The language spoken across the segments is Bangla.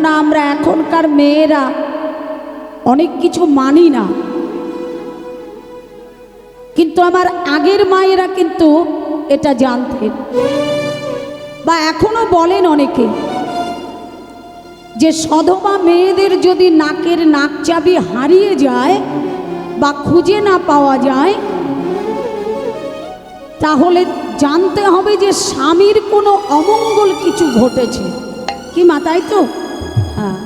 না আমরা এখনকার মেয়েরা অনেক কিছু মানি না, কিন্তু আমার আগের মায়েরা কিন্তু এটা জানতেন বা এখনো বলেন অনেকে যে সধবা মেয়েদের যদি নাকের নাক চাবি হারিয়ে যায় বা খুঁজে না পাওয়া যায় তাহলে জানতে হবে যে স্বামীর কোনো অমঙ্গল কিছু ঘটেছে। কি মা, তাই তো? হ্যাঁ,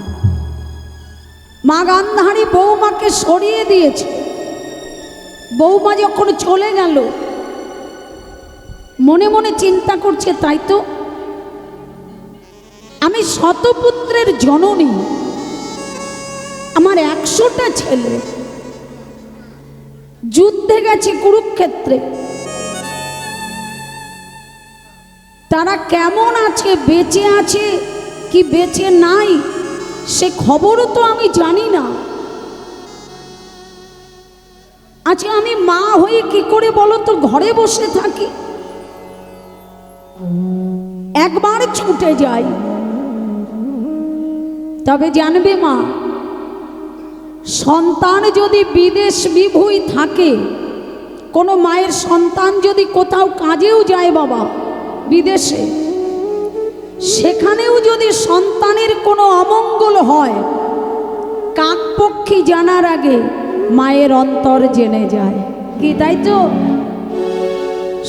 মা গান্ধারী বৌমাকে সরিয়ে দিয়েছে। বৌমা যখন চলে গেল মনে মনে চিন্তা করছে, তাই তো আমি শতপুত্রের জননী, আমার 100টা ছেলে যুদ্ধে গেছে কুরুক্ষেত্রে, তারা কেমন আছে, বেঁচে আছে কি বেঁচে নাই সে খবরও তো আমি জানি না। আচ্ছা, আমি মা হয়ে কি করে বলো তো ঘরে বসে থাকি? একবার ছুটে যাই। তবে জানবে মা, সন্তান যদি বিদেশ বিভূই থাকে, কোনো মায়ের সন্তান যদি কোথাও কাজেও যায় বাবা বিদেশে, সেখানেও যদি সন্তানের কোনো অমঙ্গল হয়, কাকপক্ষী জানার আগে মায়ের অন্তর জেনে যায়। কি তাই তো?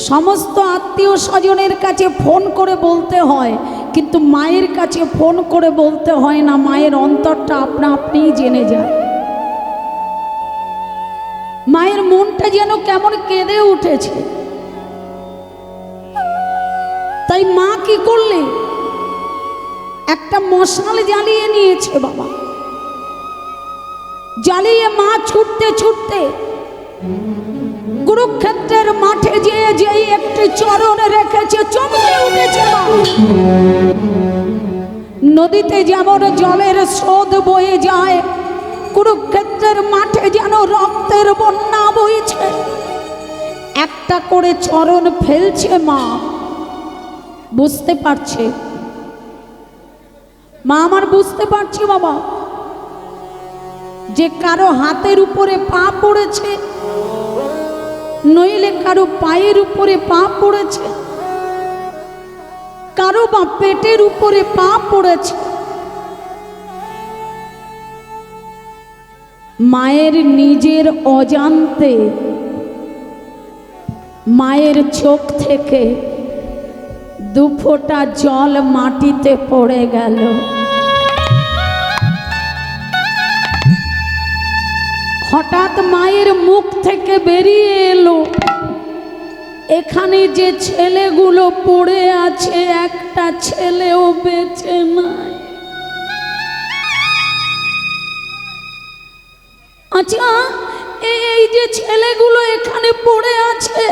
সমস্ত আত্মীয় স্বজনের কাছে ফোন করে বলতে হয়, কিন্তু মায়ের কাছে ফোন করে বলতে হয় না, মায়ের অন্তরটা আপনা আপনিই জেনে যায়। মায়ের মনটা যেন কেমন কেঁদে উঠেছে। তাই মা কি করলে? একটা মশাল জ্বালিয়ে নিয়েছে বাবা, জ্বালিয়ে মা ছুটতে ছুটতে কুরুক্ষেত্রের মাঠে যেই একটি চরণ রেখেছে, চমকে উঠেছে। নদীতে যেমন জলের স্রোত বয়ে যায়, কুরুক্ষেত্রের মাঠে যেন রক্তের বন্যা বইছে। একটা করে চরণ ফেলছে মা, বুঝতে পারছে মা আমার, বুঝতে পারছি বাবা যে কারো হাতের উপরে পা পড়েছে, নইলে কারো পায়ের উপরে পা পড়েছে, কারো বা পেটের উপরে পা পড়েছে। মায়ের নিজের অজান্তে মায়ের চোখ থেকে 2 ফোঁটা জল মাটিতে পড়ে গেল। হঠাৎ মায়ের মুখ থেকে বেরিয়ে এলো, এখানে যে ছেলেগুলো পড়ে আছে একটা ছেলেও বেঁচে নাই। আচ্ছা, এই যে ছেলেগুলো এখানে পড়ে আছে,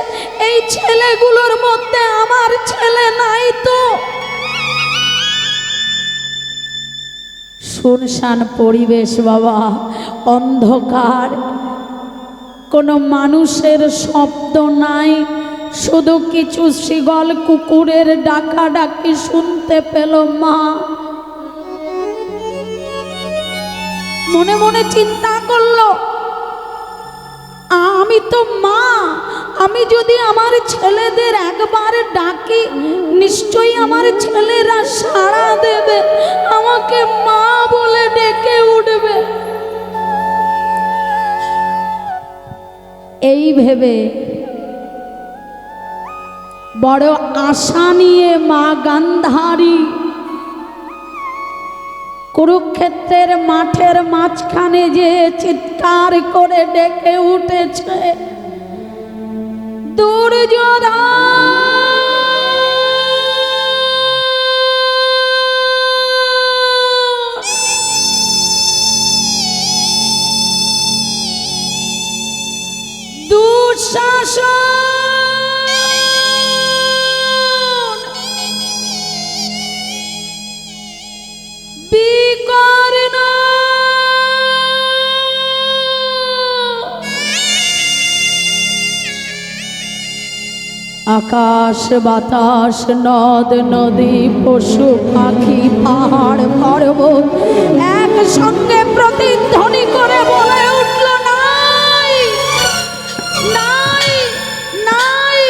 এই ছেলেগুলোর মধ্যে আমার ছেলে নাই তো? শুনশান পরিবেশ বাবা, অন্ধকার, কোনো মানুষের শব্দ নাই, শুধু কিছু শিগল কুকুরের ডাকাডাকি শুনতে পেল মা। মনে মনে চিন্তা করলো, আমি তো মা, আমি যদি আমার ছেলেদের একবার ডাকি নিশ্চয়ই আমার ছেলেরা সাড়া দেবে, আমাকে মা বলে ডেকে উঠবে। এই ভেবে বড় আশা নিয়ে মা গান্ধারী কুরুক্ষেত্রের মাঠের মাঝখানে যে চিৎকার করে ডেকে উঠেছে, দুর্যোধন দুঃশাসন বিকর্ণ আকাশ বাতাস নদ নদী পশু পাখি পাহাড় পর্বত একসঙ্গে প্রতিধ্বনি করে বলে উঠল, নাই নাই নাই,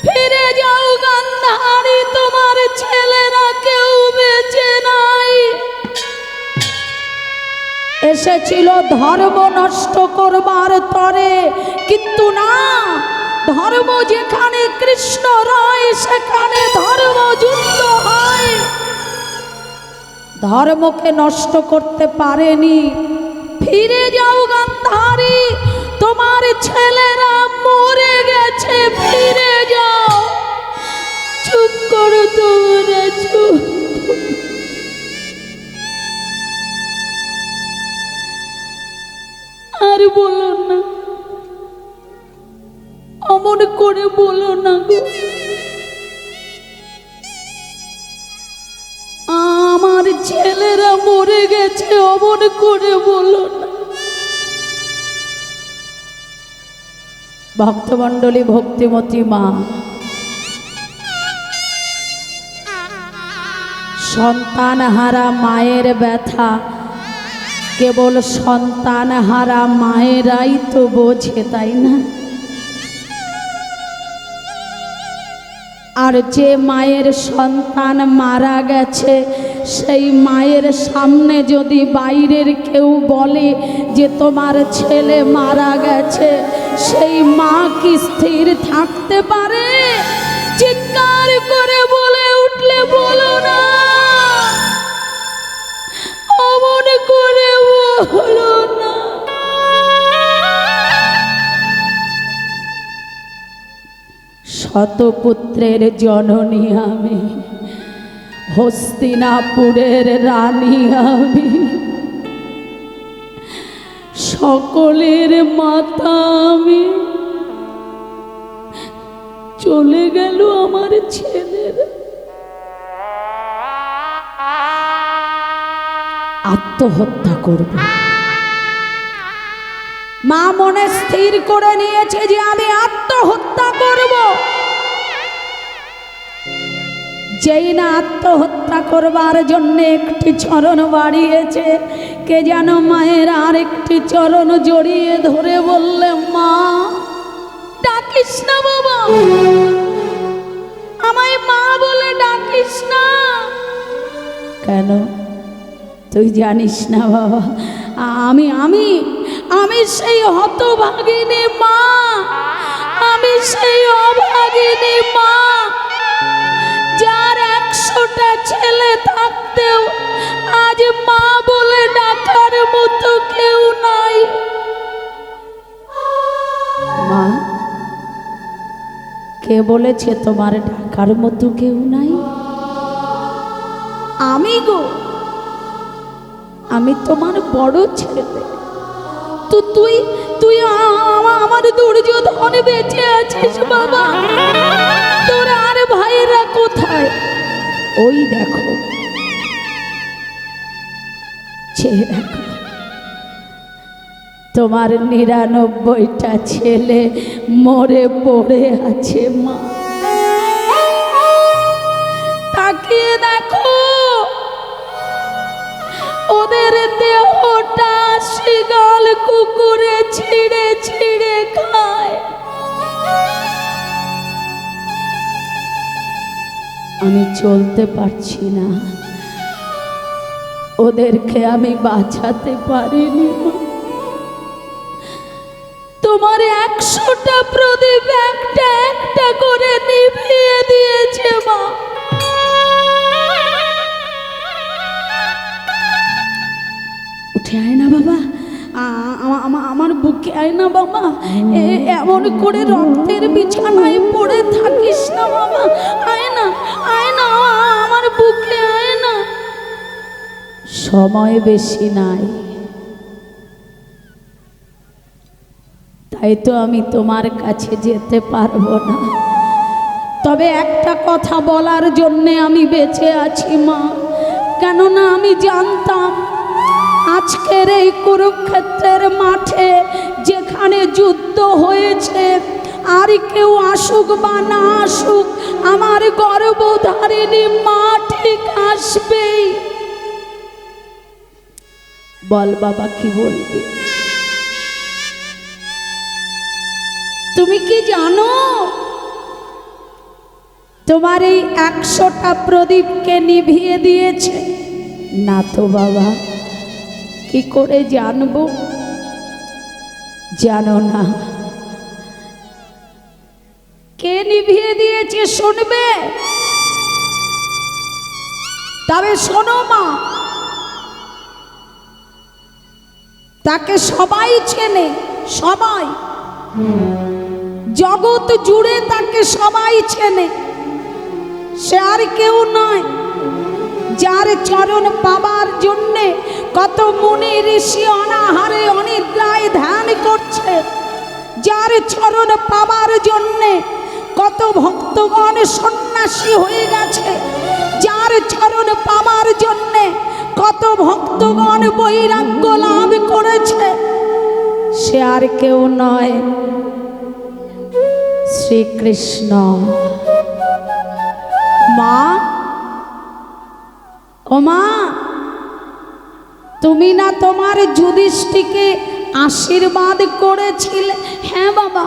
ফিরে যাও গান্ধারী, তোমার ছেলেরা কেউ বেঁচে নাই। এসেছিল ধর্ম নষ্ট করবার তরে, কিন্তু না, ধর্ম যেখানে কৃষ্ণ রয় সেখানে ধর্ম যুদ্ধ হয়। ধর্মকে নষ্ট করতে পারেনি। ফিরে যাও গান্ধারী, তোমার ছেলেরা মরে গেছে, ফিরে যাও। চুপ করো তোমরা, চুপ। আর বলো না, অমন করে বলো না গো, আমার ছেলেরা মরে গেছে, অমন করে বলো না। ভক্তমণ্ডলী, ভক্তিমতী মা, সন্তান হারা মায়ের ব্যথা কেবল সন্তান হারা মায়েরাই তো বোঝে, তাই না? আর যে মায়ের সন্তান মারা গেছে সেই মায়ের সামনে যদি বাইরের কেউ বলে যে তোমার ছেলে মারা গেছে, সেই মা কি স্থির থাকতে পারে? চিৎকার করে বলে উঠলে, বলো না, অমন করে বলো না। শতপুত্রের জননী আমি, হস্তিনাপুরের রানী আমি, সকলের মাতা আমি। চলে গেল আমার ছেলের, আত্মহত্যা করবে। মা মনে স্থির করে নিয়েছে যে আমি আত্মহত্যা করব। যেই না আত্মহত্যা করবার জন্য একটি চরণ বাড়িয়েছে, কে যেন মায়ের আর একটি চরণ জড়িয়ে ধরে বললে, মা ডাকিস না বাবা, আমায় মা বলে ডাকিস না। কেন? তুই জানিস না বাবা, আমি আমি আমি সেই হতভাগিনী মা, আমি সেই অভাগিনী মা, যার 100টা ছেলে থাকতেও আজ মা বলে ডাকার মতো কেউ নাই। মা, কে বলেছে তোমার ডাকার মতো কেউ নাই? আমি গো, আমি তোমার বড় ছেলে। তো তুই তুই আমার দুর্যোধন বেঁচে আছিস বাবা, তোর আর ভাইরা কোথায়? ওই দেখো, দেখো তোমার 99টা ছেলে মরে পড়ে আছে মা। তাকিয়ে দেখো, ওদের দেহটা শিগাল কুকুরে ছিঁড়ে ছিঁড়ে খায়। আমি চলতে পারছি না, ওদেরকে আমি বাঁচাতে পারিনি। তোমার 100টা প্রদীপ একটা একটা করে নিভিয়ে দিয়েছে মা। উঠে আয় না বাবা, আমার বুকে আয় না বাবা, এমন করে রক্তের বিছানায় পড়ে থাকিস না বাবা, আয় না, আয় না, আমার বুকে আয় না। সময় বেশি নাই, তাই তো আমি তোমার কাছে যেতে পারবো না। তবে একটা কথা বলার জন্যে আমি বেঁচে আছি মা, কেননা আমি জানতাম আজকের এই কুরুক্ষেত্রের মাঠে যেখানে যুদ্ধ হয়েছে, আর কেউ আসুক বা না আসুক, আমার গর্ভধারিণী মা ঠিক আসবেই। বল বাবা কি বলবে? তুমি কি জানো তোমার এই 100টা প্রদীপকে নিভিয়ে দিয়েছে? না তো বাবা, কি করে জানবো? জানো না কে নিভিয়ে দিয়েছে? শুনবে? তবে শোনো মা, তাকে সবাই চেনে, সবাই, জগৎ জুড়ে তাকে সবাই চেনে। সে আর কেউ নয়, যার চরণ পাবার জন্যে কত মুনি ঋষি অনাহারে অনিদ্রায় ধ্যান করছে, যার চরণ পাবার জন্যে কত ভক্তগণ সন্ন্যাসী হয়ে গেছে, যার চরণ পাবার জন্যে কত ভক্তগণ বৈরাগ্য লাভ করেছে, সে আর কেউ নয়, শ্রীকৃষ্ণ। মা, ও মা, তুমি না তোমার যুধিষ্ঠিরকে আশীর্বাদ করেছিলে? হ্যাঁ বাবা,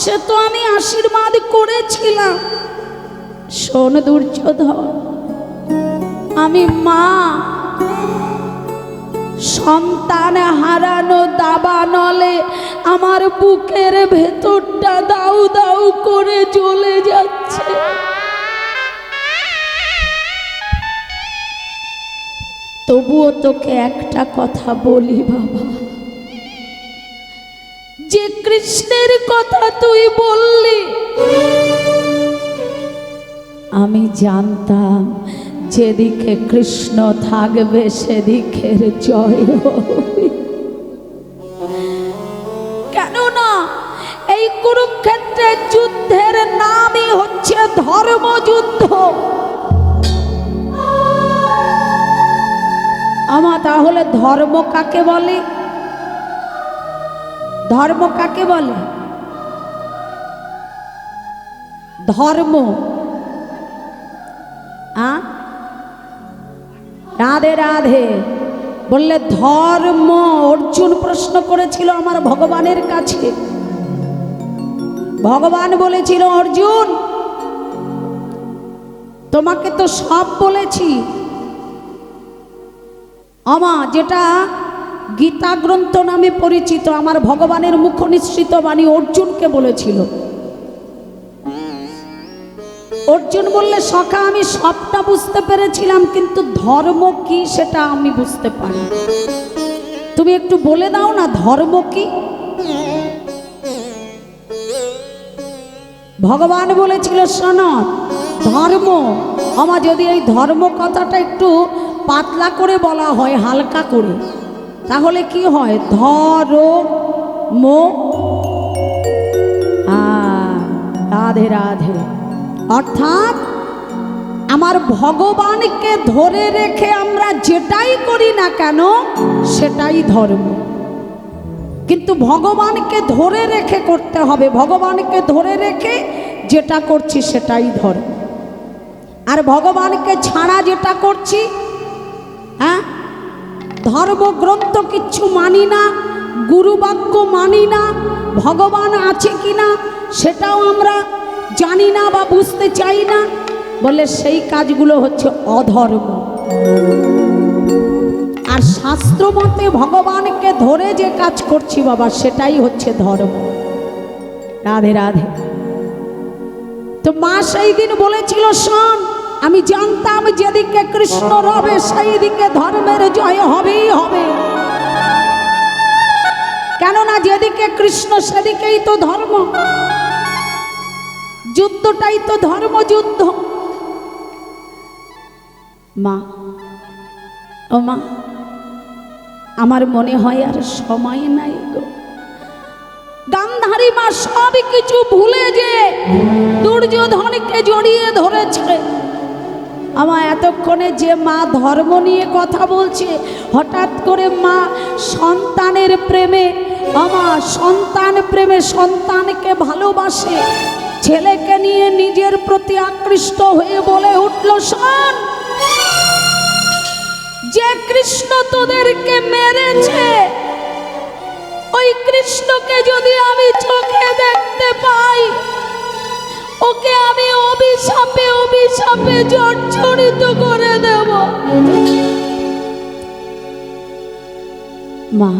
সে তো আমি আশীর্বাদ করেছিলাম। শোন দুর্যোধন, আমি মা, সন্তান হারানো দাবানলে আমার বুকের ভেতরটা দাউ দাউ করে জ্বলে যাচ্ছে। তবুও তোকে একটা কথা বলি বাবা, যে কৃষ্ণের কথা তুই বললি, আমি জানতাম যেদিকে কৃষ্ণ থাকবে সেদিকের জয় হবে। কেননা এই কুরুক্ষেত্রের যুদ্ধের নামই হচ্ছে ধর্মযুদ্ধ। আমার তাহলে ধর্ম কাকে বলে? ধর্ম কাকে বলে? ধর্ম, রাধে রাধে বললে ধর্ম। অর্জুন প্রশ্ন করেছিল আমার ভগবানের কাছে, ভগবান বলেছিল, অর্জুন তোমাকে তো সব বলেছি। যেটা গীতা গ্রন্থ নামে পরিচিত, আমার ভগবানের মুখ নিঃসৃত বাণী অর্জুনকে বলেছিল। অর্জুন বললে, সখা আমি সবটা বুঝতে পেরেছিলাম, কিন্তু ধর্ম কি সেটা আমি বুঝতে পারি। তুমি একটু বলে দাও না ধর্ম কি? ভগবান বলেছিল, শোনো, ধর্ম আমার, যদি এই ধর্ম কথাটা একটু পাতলা করে বলা হয়, হালকা করে, তাহলে কি হয়? ধর্ম। রাধে রাধে, অর্থাৎ আমার ভগবানকে ধরে রেখে আমরা যেটাই করি না কেন সেটাই ধর্ম। কিন্তু ভগবানকে ধরে রেখে করতে হবে, ভগবানকে ধরে রেখে যেটা করছি সেটাই ধর্ম। আর ভগবানকে ছাড়া যেটা করছি, ধর্মগ্রন্থ কিচ্ছু মানি না, গুরুবাক্য মানি না, ভগবান আছে কিনা সেটাও আমরা জানি না বা বুঝতে চাই না, বলে সেই কাজগুলো হচ্ছে অধর্ম। আর শাস্ত্র মতে ভগবানকে ধরে যে কাজ করছি বাবা, সেটাই হচ্ছে ধর্ম। রাধে রাধে। তো মা সেই দিন বলেছিল, শোন, আমি জানতাম যেদিকে কৃষ্ণ রবে সেই দিকে ধর্মের জয় হবেই হবে। কেননা যেদিকে কৃষ্ণ সেদিকেই তো ধর্ম, যুদ্ধটাই তো ধর্মযুদ্ধ। মা, ও মা, আমার মনে হয় আর সময় নাই গো। গান্ধারী মা সব কিছু ভুলে যে দুর্যোধনকে জড়িয়ে ধরেছে। আমার এতক্ষণে যে মা ধর্ম নিয়ে কথা বলছে, হঠাৎ করে মা সন্তানের প্রেমে, আমার সন্তান প্রেমে সন্তানকে ভালোবাসে, ছেলেকে নিয়ে নিজের প্রতি আকৃষ্ট হয়ে বলে উঠল, শোন, যে কৃষ্ণ তোদেরকে মেরেছে, ওই কৃষ্ণকে যদি আমি চোখে দেখতে পাই, ওকে আমি অভিশাপে অভিশাপে জর্জরিত করে দেব। মা,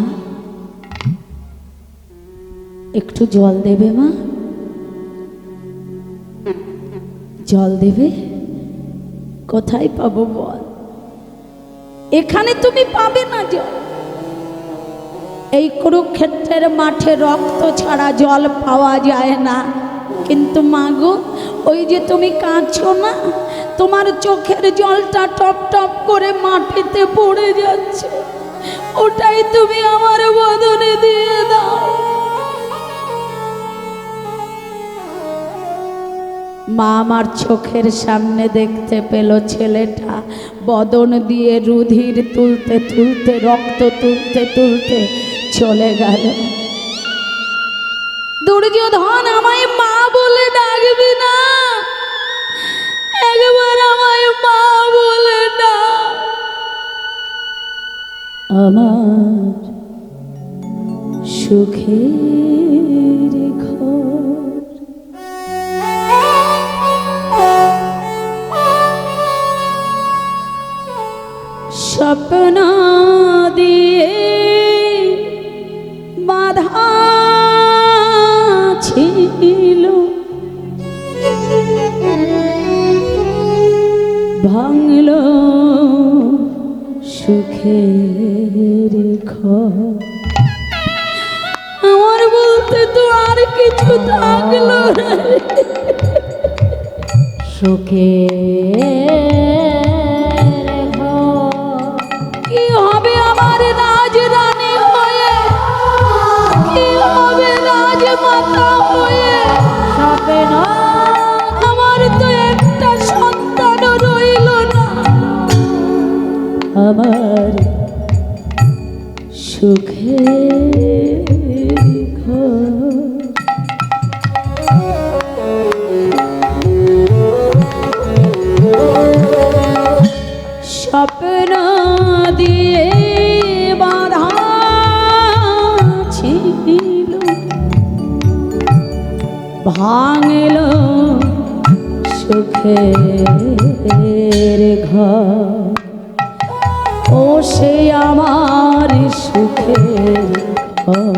একটু জল দেবে? মা, জল দেবে? কোথায় পাবো বল? এখানে তুমি পাবে না জল। এই কুরুক্ষেত্রের মাঠে রক্ত ছাড়া জল পাওয়া যায় না। কিন্তু মাগো, ওই যে তুমি কাঁদছো না, তোমার চোখের জলটা টপ টপ করে মাটিতে পড়ে যাচ্ছে, ওটাই তুমি আমার বদনে দিয়ে দাও। মা আমার চোখের সামনে দেখতে পেল ছেলেটা বদন দিয়ে রুধির তুলতে তুলতে, রক্ত তুলতে তুলতে চলে গেল। দুর্যোধন, আমায় মা বলে ডাকবি না? একবার আমায় মা বলে ডাক। আমার সুখের ঘর, স্বপ্ন দিয়ে বাধা ছিল, ভাঙল সুখের ঘর। আমার বলতে তো আর কিছু থাকলো না। সুখের ঘর কি হবে আমার রাজরানী হয়ে, কি হবে রাজমাতা হয়ে? স্বপ্ন, আমার তো একটা সন্তান রইল না। আমার সুখের ঘর, স্বপ্ন দিয়ে বাঁধা ছিল, ভাঙল সুখের ঘর। ও সে আমার সুখের ঘর।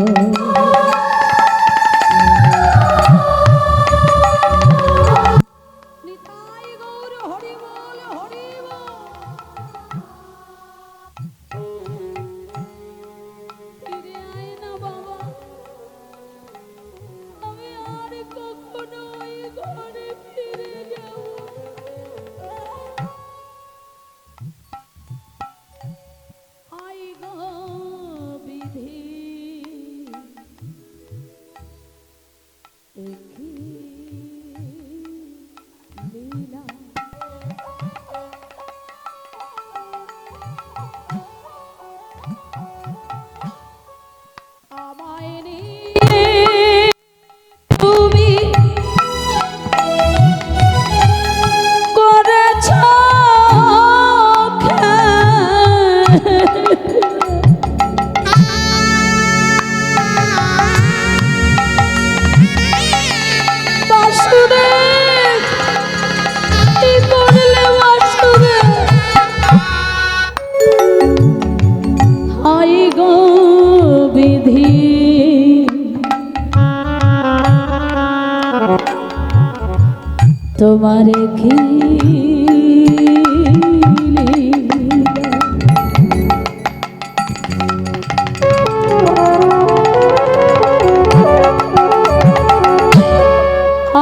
তোমারে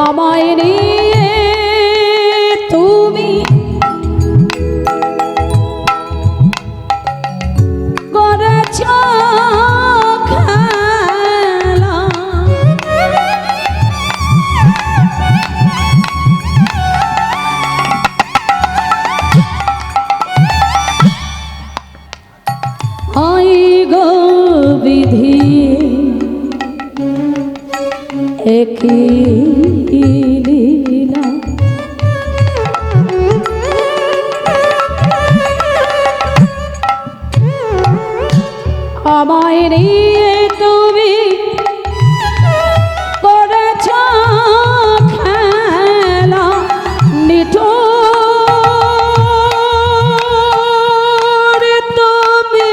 আমায় নিয়ে তুমি করেছ খেলা, আই গো বিধি একই লীলা, আমায় নিয়ে তুমি করেছ খেলা নিঠুর তুমি,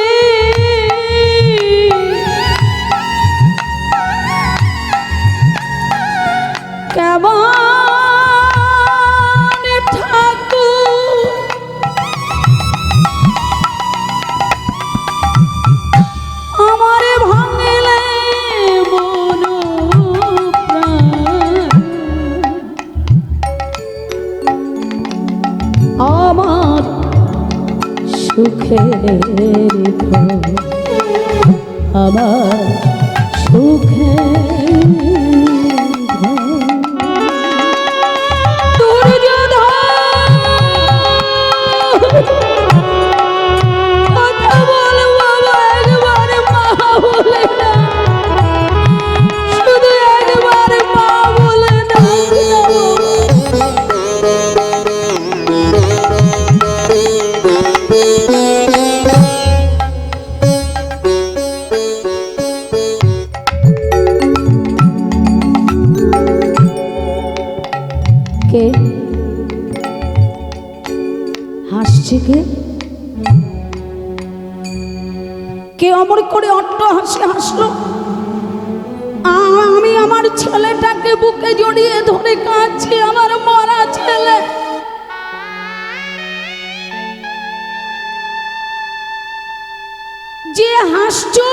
কেমন ঠাকুর আমারে ভাঙলে মন প্রাণ, আমার সুখের ঘর, আমার সুখের ঘর। কে হাসছে? কে অমর করে অট্ট হাসি হাসলো? আমি আমার ছেলেটাকে বুকে জড়িয়ে ধরে কাঁদছি, আমার মরা ছেলে। যে হাসছো,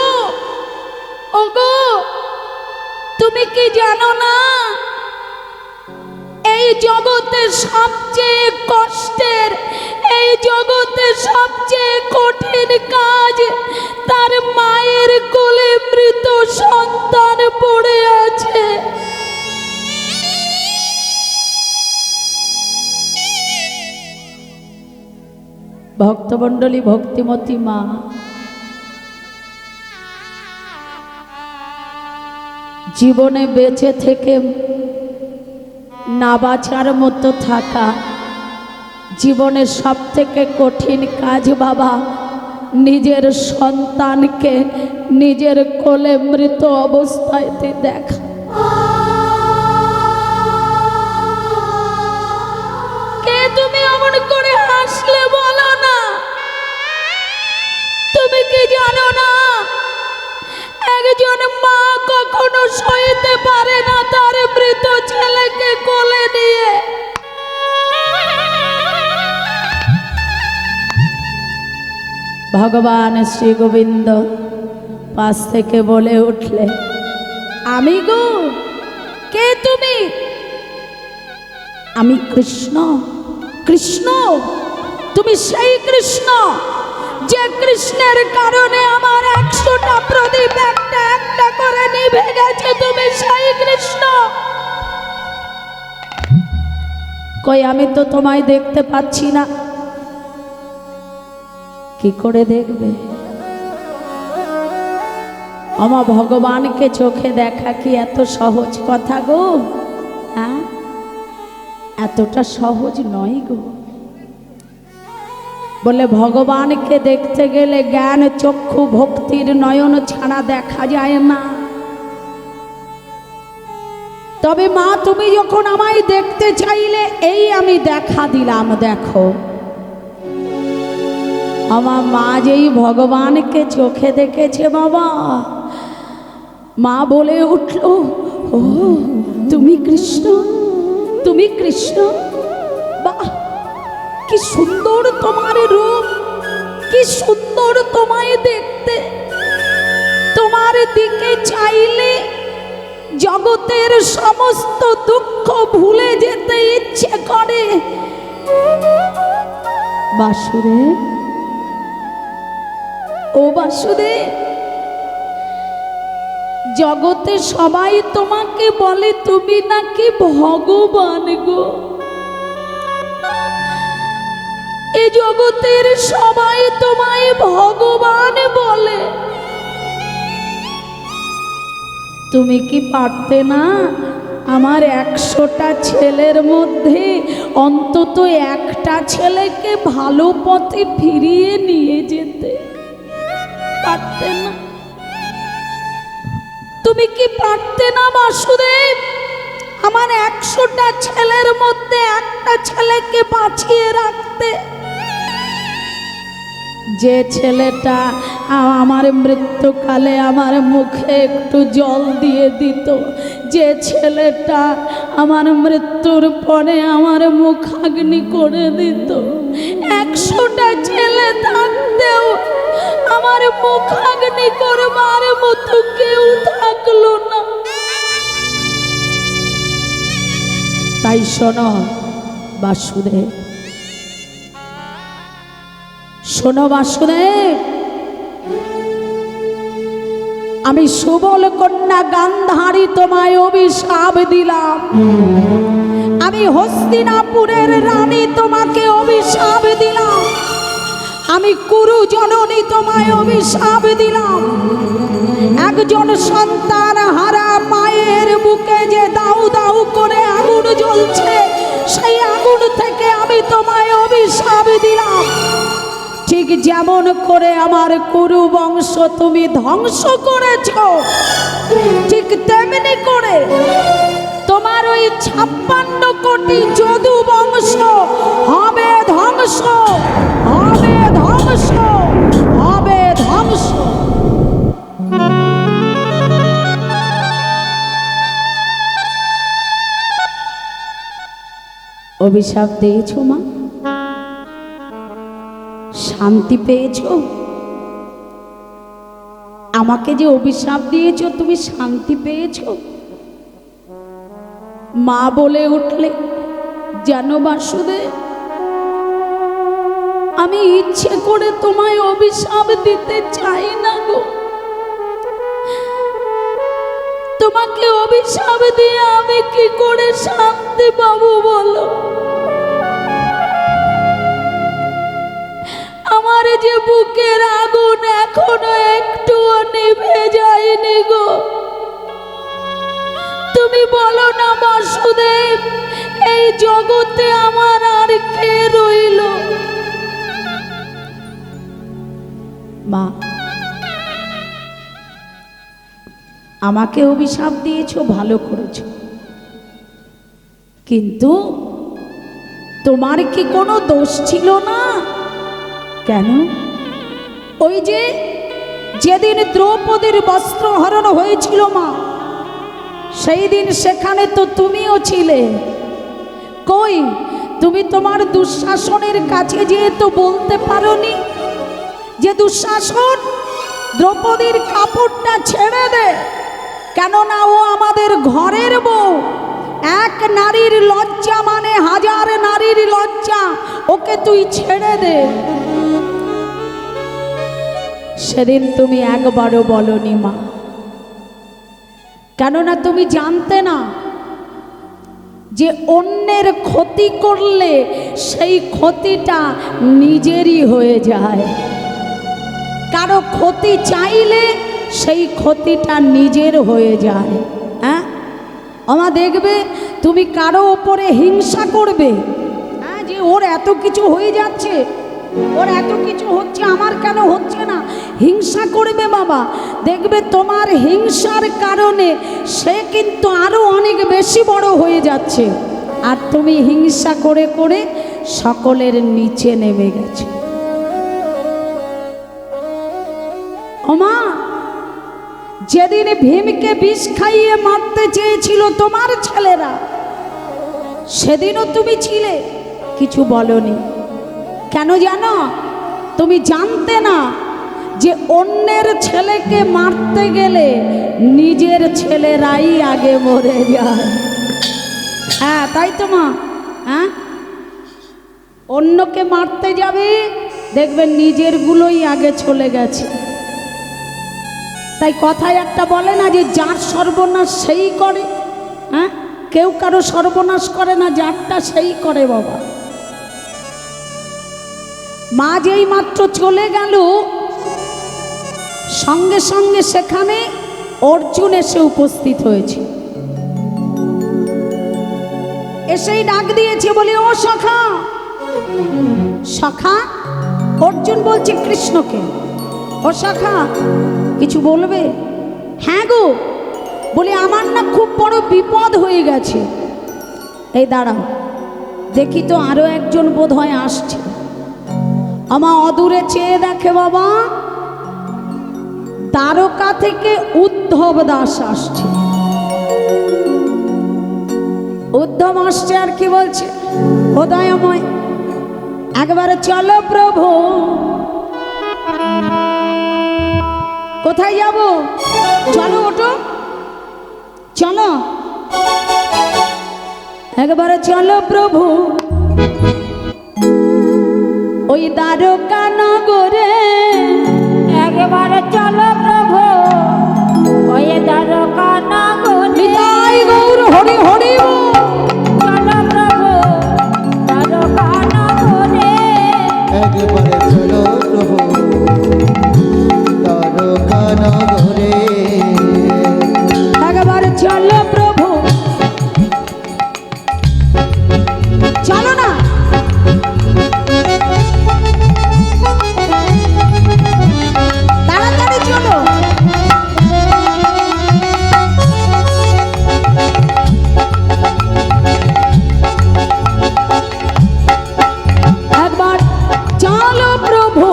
ওগো তুমি কি জানো না এই জগতে সবচেয়ে কষ্টের, এই জগতে সবচেয়ে কঠিন কাজ তার মায়ের কোলে মৃত সন্তান পড়ে আছে। ভক্তমণ্ডলী, ভক্তিমতী মা জীবনে বেঁচে থেকে না বাঁচার মতো থাকা জীবনের সব থেকে কঠিন কাজ বাবা, নিজের সন্তানকে নিজের কোলে মৃত অবস্থায় দেখা। কে তুমি এমন করে হাসলে বলো না? তুমি কি জানো না একজন মা কখনো সইতে পারে না তার মৃত ছেলেকে কোলে নিয়ে? ভগবান শ্রী গোবিন্দ পাশ থেকে বলে উঠলে, আমি গো, কে তুমি? আমি কৃষ্ণ। কৃষ্ণ? তুমি সেই কৃষ্ণ যে কৃষ্ণের কারণে আমার 100টা প্রদীপ একটা একটা করে নিভে গেছে। তুমি সেই কৃষ্ণ? কই আমি তো তোমায় দেখতে পাচ্ছি না। কি করে দেখবে? আমার ভগবানকে চোখে দেখা কি এত সহজ কথা গো? হ্যাঁ, এতটা সহজ নয় গো। বলে ভগবানকে দেখতে গেলে জ্ঞান চক্ষু ভক্তির নয়ন ছাড়া দেখা যায় না। তবে মা তুমি যখন আমায় দেখতে চাইলে এই আমি দেখা দিলাম। দেখো আমার মা যেই ভগবানকে চোখে দেখেছে বাবা, মা বলে উঠল, ও তুমি কৃষ্ণ, তুমি কৃষ্ণ। বাহ, কি সুন্দর তোমার রূপ, কি সুন্দর তোমায় দেখতে। তোমার দিকে চাইলে জগতের সমস্ত দুঃখ ভুলে যেতে ইচ্ছে করে। বাসুদেব, ও বাসুদেব, জগতে সবাই তোমাকে বলে তুমি নাকি ভগবান গো। এই জগতের সবাই তোমায় ভগবান বলে। তুমি কি পারতে না আমার 100টা ছেলের মধ্যে অন্তত একটা ছেলেকে ভালো পথে ফিরিয়ে নিয়ে যেতে? পারতে না? তুমি কি পারতে না বাসুদেব আমার 100টা ছেলের মধ্যে একটা ছেলেকে বাঁচিয়ে রাখতে? যে ছেলেটা আমার মৃত্যুকালে আমার মুখে একটু জল দিয়ে দিত, যে ছেলেটা আমার মৃত্যুর পরে আমার মুখাগ্নি করে দিত, 100টা ছেলে থাকতেও আমার মুখাগ্নি করবার মতো কেউ থাকলো না। তাই শোনো বাসুদেব, শোনো বাসুদেব, আমি সুবল কন্যা গান্ধারী তোমায় অভিশাপ দিলাম। আমি হস্তিনাপুরের রানী তোমাকে অভিশাপ দিলাম। আমি কুরু জননী তোমায় অভিশাপ দিলাম। একজন সন্তান হারা মায়ের বুকে যে দাউ দাউ করে আগুন জ্বলছে, সেই আগুন থেকে আমি তোমায় অভিশাপ দিলাম। ঠিক যেমন করে আমার কুরু বংশ তুমি ধ্বংস করেছ, ঠিক তেমনি করে তোমার ওই 56 কোটি যদু বংশ হবে ধ্বংস, হবে ধ্বংস, হবে ধ্বংস। অভিশাপ দিয়েছ মা, শান্তি পেয়েছ? আমাকে যে অভিশাপ দিয়েছ তুমি শান্তি পেয়েছ? মা বলে উঠলে, জানো বাসুদেব, আমি ইচ্ছে করে তোমায় অভিশাপ দিতে চাই না গো। তোমাকে অভিশাপ দিয়ে আমি কি করে শান্তি পাবো বলো? আমার যে বুকের আগুন এখনো একটুও নিভে যায়নি গো। তুমি বলো না বাসুদেব, এই জগতে আমার আর কে রইল? মা, আমাকে অভিশাপ দিয়েছো, ভালো করেছো, কিন্তু তোমার কি কোনো দোষ ছিল না? কেন? ওই যে যেদিন দ্রৌপদীর বস্ত্র হরণ হয়েছিল মা, সেই দিন সেখানে তো তুমিও ছিলে। কই, তুমি তোমার দুঃশাসনের কাছে যেয়ে তো বলতে পারোনি যে দুঃশাসন দ্রৌপদীর কাপড়টা ছেড়ে দে, কেননা ও আমাদের ঘরের বউ। এক নারীর লজ্জা মানে হাজার নারীর লজ্জা, ওকে তুই ছেড়ে দে। সেদিন তুমি একবারও বলনি মা, কেননা তুমি জানতে না যে অন্যের ক্ষতি করলে সেই ক্ষতিটা নিজেরই হয়ে যায়। কারো ক্ষতি চাইলে সেই ক্ষতিটা নিজের হয়ে যায়। হ্যাঁ, আমার দেখবে তুমি কারো ওপরে হিংসা করবে, হ্যাঁ, যে ওর এত কিছু হয়ে যাচ্ছে, ওর এত কিছু হচ্ছে, আমার কেন হচ্ছে না, হিংসা করবে বাবা। দেখবে তোমার হিংসার কারণে সে কিন্তু আরো অনেক বেশি বড় হয়ে যাচ্ছে, আর তুমি হিংসা করে করে সকলের নিচে নেমে গেছে। ওমা, যেদিন ভীমকে বিষ খাইয়ে মারতে চেয়েছিল তোমার ছেলেরা, সেদিনও তুমি ছিলে, কিছু বলনি। কেন জানো? তুমি জানতে না যে অন্যের ছেলেকে মারতে গেলে নিজের ছেলেরাই আগে মরে যায়। হ্যাঁ, তাই তো মা। হ্যাঁ, অন্যকে মারতে যাবে, দেখবেন নিজেরগুলোই আগে চলে গেছে। তাই কথায় একটা বলে না যে যার সর্বনাশ সেই করে। হ্যাঁ, কেউ কারো সর্বনাশ করে না, যারটা সেই করে বাবা। মা যেই মাত্র চলে গেল, সঙ্গে সঙ্গে সেখানে অর্জুন এসে উপস্থিত হয়েছে। এসেই ডাক দিয়েছে, বলে ও সখা। সখা? অর্জুন বলছে কৃষ্ণকে, ও সখা কিছু বলবে? হ্যাঁ গো, বলে আমার না খুব বড় বিপদ হয়ে গেছে। এই দাঁড়াও, দেখি তো আরো একজন বোধ হয় আসছে। আমার অদূরে চেয়ে দেখে বাবা, দ্বারকা থেকে উদ্ধব দাস আসছে। উদ্ধব আসছে আর কি বলছে, ও দয়াময় একবারে চলো প্রভু। কোথায় যাব? চলো, ওঠো, চলো, একবারে চলো প্রভু ওই দ্বারকা নগরে। একবারে চলো প্রভু ওই দ্বারকা নগরে। নিতাই গৌর হরি হরি বল। চলো প্রভু দ্বারকা নগরে। একবারে চলো প্রভু দ্বারকা নগরে। একবারে চলো প্রভু, চলো না। তাড়াতাড়ি চলো। একবার চলো প্রভু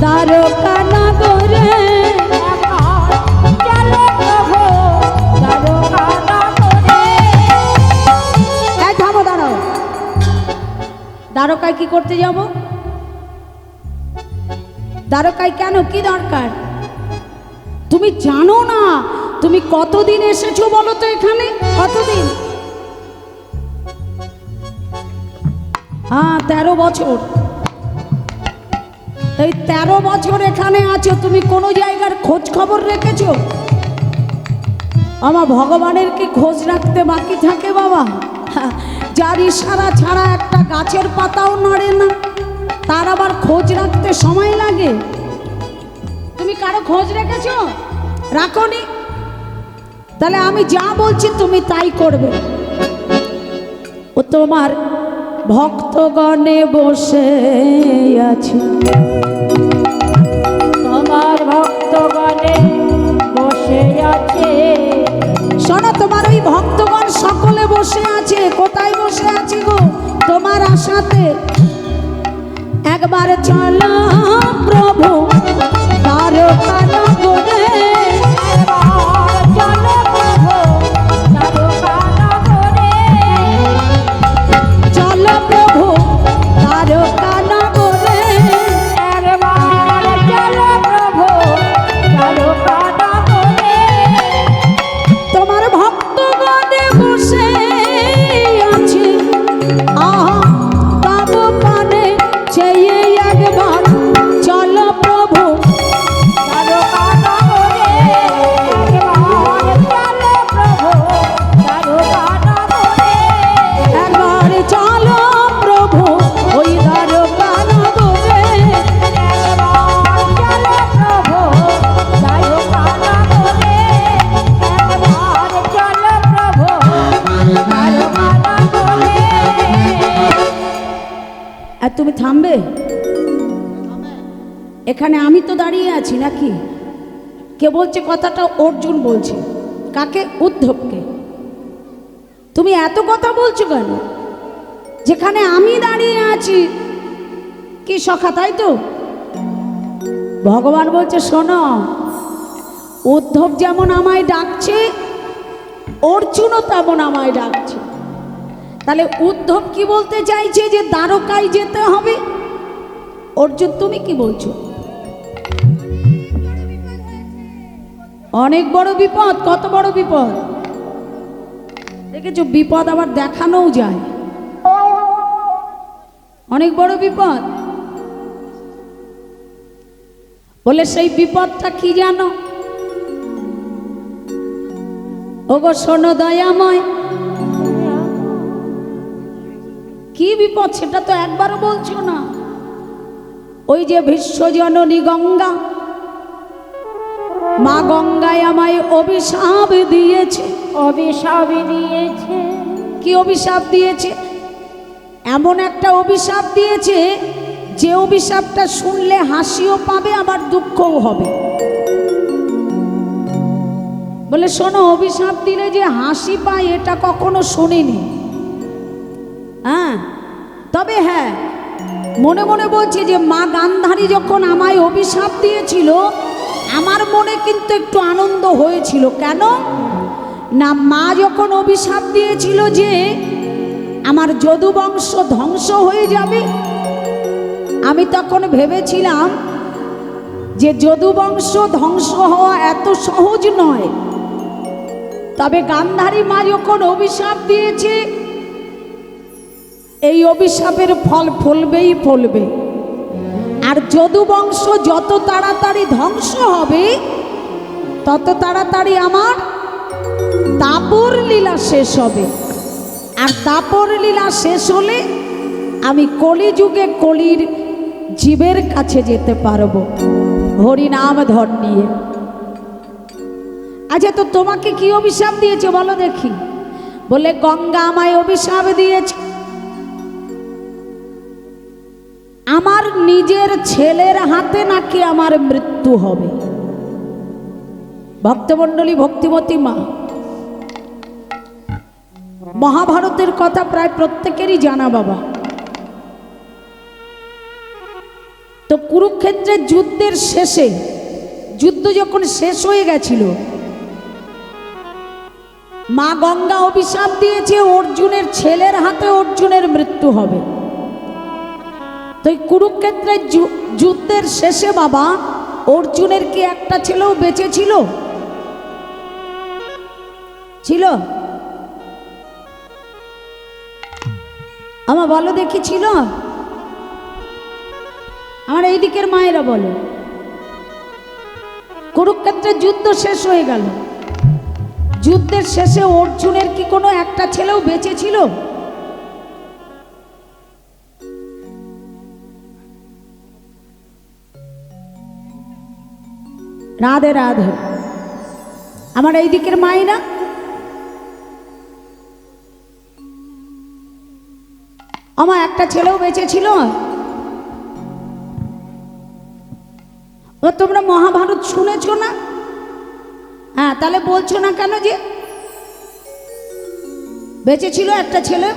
দ্বারকা নগরে। চলো প্রভু দ্বারকা নগরে। এই থামো, দাঁড়াও। দ্বারকায় কি করতে যাব? দ্বারকায় কেন, কি দরকার? তুমি জানো না তুমি কতদিন এসেছো বলো তো এখানে? কতদিন? 13 বছর। এই 13 বছর এখানে আছো, তুমি কোনো জায়গার খোঁজ খবর রেখেছো? আমার ভগবানের কি খোঁজ রাখতে বাকি থাকে বাবা? যার ইশারা ছাড়া একটা গাছের পাতাও নড়ে না, তার আবার খোঁজ রাখতে সময় লাগে। তুমি কারো খোঁজ রেখেছো? রাখোনি? তাহলে আমি যা বলছি তুমি তাই করবে। ও তোমার ভক্তগণে বসে আছে, তোমার ভক্তগণে বসে আছে। শোনো, তোমার ওই ভক্তগণ সকলে বসে আছে। কোথায় বসে আছে গো? তোমার আশাতে। একবার চলো প্রভু দ্বারকা নগরে। একবার চলো প্রভু দ্বারকা নগরে। চলো প্রভু দ্বারকা নগরে। একবার চলো প্রভু দ্বারকা নগরে। তোমার ভক্তগণে বসে আছে, আহা তব পানে চেয়ে একবার চলো প্রভু দ্বারকা নগরে। একবার চলো প্রভু দ্বারকা নগরে। একবার চলো প্রভু ওই দ্বারকা নগরে। একবার চলো প্রভু দ্বারকা নগরে। একবার চলো প্রভু দ্বারকা নগরে। আর তুমি থামবে? এখানে আমি তো দাঁড়িয়ে আছি নাকি? কে বলছে কথাটা? অর্জুন বলছে। কাকে? উদ্ধবকে। তুমি এত কথা বলছো কেন? যেখানে আমি দাঁড়িয়ে আছি। কি সখা, তাই তো? ভগবান বলছে শোনো, উদ্ধব যেমন আমায় ডাকছে, অর্জুনও তেমন আমায় ডাকছে। তাহলে উদ্ধব কি বলতে চাইছে? যে দ্বারকায় যেতে হবে। অর্জুন তুমি কি বলছো? অনেক বড় বিপদ। কত বড় বিপদ দেখেছো? বিপদ আবার দেখানোও যায়। অনেক বড় বিপদ। বলে সেই বিপদটা কি জানো? ওগো শোনো দয়াময়, কি বিপদ সেটা তো একবারও বলছো না। ওই যে বিশ্বজননী গঙ্গা, মা গঙ্গায় আমায় অভিশাপ দিয়েছে। অভিশাপ দিয়েছে। কি অভিশাপ দিয়েছে? এমন একটা অভিশাপ দিয়েছে যে অভিশাপটা শুনলে হাসিও পাবে আবার দুঃখও হবে। বলে শোনো, অভিশাপ দিলে যে হাসি পায় এটা কখনো শুনিনি। হ্যাঁ, তবে হ্যাঁ মনে মনে বলছি যে মা গান্ধারী যখন আমায় অভিশাপ দিয়েছিল আমার মনে কিন্তু একটু আনন্দ হয়েছিল। কেন না, মা যখন অভিশাপ দিয়েছিল যে আমার যদুবংশ ধ্বংস হয়ে যাবে, আমি তখন ভেবেছিলাম যে যদুবংশ ধ্বংস হওয়া এত সহজ নয়। তবে গান্ধারী মা যখন অভিশাপ দিয়েছে এই অভিশাপের ফল ফলবেই ফলবে। আর যদুবংশ যত তাড়াতাড়ি ধ্বংস হবে তত তাড়াতাড়ি আমার দাপর লীলা শেষ হবে। আর দাপর লীলা শেষ হলে আমি কলিযুগে কলির জীবের কাছে যেতে পারবো হরিনাম ধন নিয়ে। আচ্ছা, তো তোমাকে কি অভিশাপ দিয়েছে বলো দেখি? বলে গঙ্গা আমায় অভিশাপ দিয়েছে আমার নিজের ছেলের হাতে নাকি আমার মৃত্যু হবে। ভক্তমণ্ডলী, ভক্তিমতী মা, মহাভারতের কথা প্রায় প্রত্যেকেরই জানা বাবা। তো কুরুক্ষেত্রের যুদ্ধের শেষে, যুদ্ধ যখন শেষ হয়ে গেছিল, মা গঙ্গা অভিশাপ দিয়েছে অর্জুনের ছেলের হাতে অর্জুনের মৃত্যু হবে। তো এই কুরুক্ষেত্রের যুদ্ধের শেষে বাবা অর্জুনের কি একটা ছেলেও বেঁচে ছিল? ছিল? আমার বলো দেখি, ছিল? আমার এই দিকের মায়েরা বলো। কুরুক্ষেত্রের যুদ্ধ শেষ হয়ে গেল, যুদ্ধের শেষে অর্জুনের কি কোনো একটা ছেলেও বেঁচে ছিল? রাধে রাধে। আমার এই দিকের মায়েরা, আমার একটা ছেলেও বেঁচে ছিল? ও তোমরা মহাভারত শুনেছো না? হ্যাঁ, তাহলে বলছো না কেন যে বেঁচে ছিল একটা ছেলে?